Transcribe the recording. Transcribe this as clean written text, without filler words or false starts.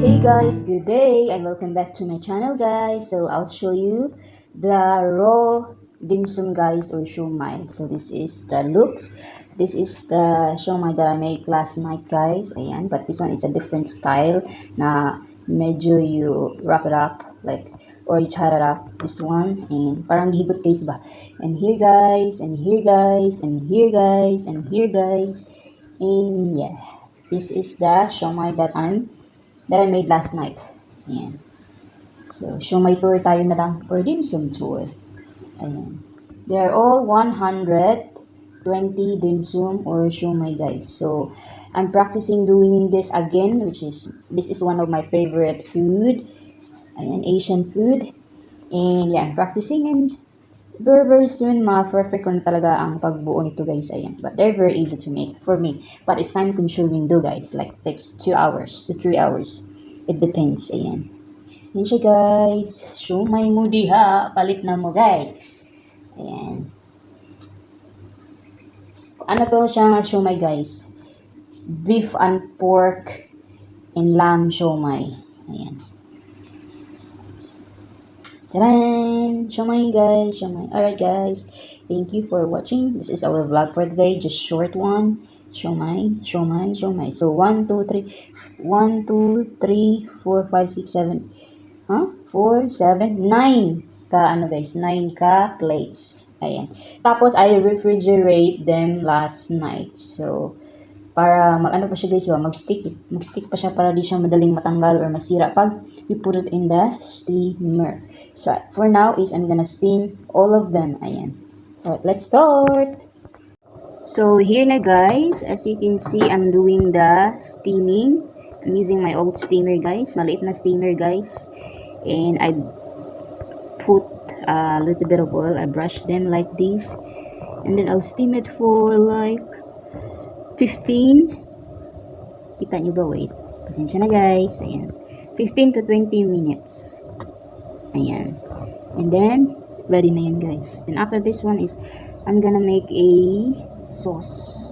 Hey guys, good day and welcome back to my channel guys. So I'll show you the raw dim sum guys, or siomai. So this is the looks. This is the siomai that I made last night guys. Ayan, but this one is a different style na medyo you wrap it up like, or you tie it up, this one, and parang higot guys ba. And here guys, and here guys, and here guys, and here guys. And yeah, this is the siomai that I made last night. Ayan. So, siomai tour tayo na lang, or dim sum tour. Ayan. They are all 120 dim sum or siomai guys. So, I'm practicing doing this again, this is one of my favorite food. Ayan, Asian food. And yeah, I'm practicing, and very soon ma-perfect ko na talaga ang pagbuo nito guys. Ayan. But they're very easy to make for me. But it's time consuming though guys. Like takes 2 hours to 3 hours. It depends. Ayan. Yan siya guys. Siomai mo diha. Palit na mo guys. Ayan. Ano to siya siomai guys? Beef and pork and lamb siomai. Ayan. Taran! Siomai guys, siomai. Alright guys, thank you for watching. This is our vlog for today, just short one. Siomai, siomai, siomai. So 1, 2, 3, 1, 2, 3, 4, 5, 6, 7, 4, 7, 9 ka, ano guys, 9 ka plates. Ayan. Tapos, I refrigerate them last night. So, para mag-ano pa siya guys, mag-stick pa siya para di siya madaling matanggal or masira pag we put it in the steamer. So, for now is I'm gonna steam all of them. Ayan. Alright, let's start! So, here na guys, as you can see, I'm doing the steaming. I'm using my old steamer guys, maliit na steamer guys. And I put a little bit of oil, I brush them like this. And then I'll steam it for like 15. Kita nyo ba? Wait. Pasensya na guys. Ayan. 15 to 20 minutes. Ayan. And then, ready na yan guys. Then after this one is, I'm gonna make a sauce.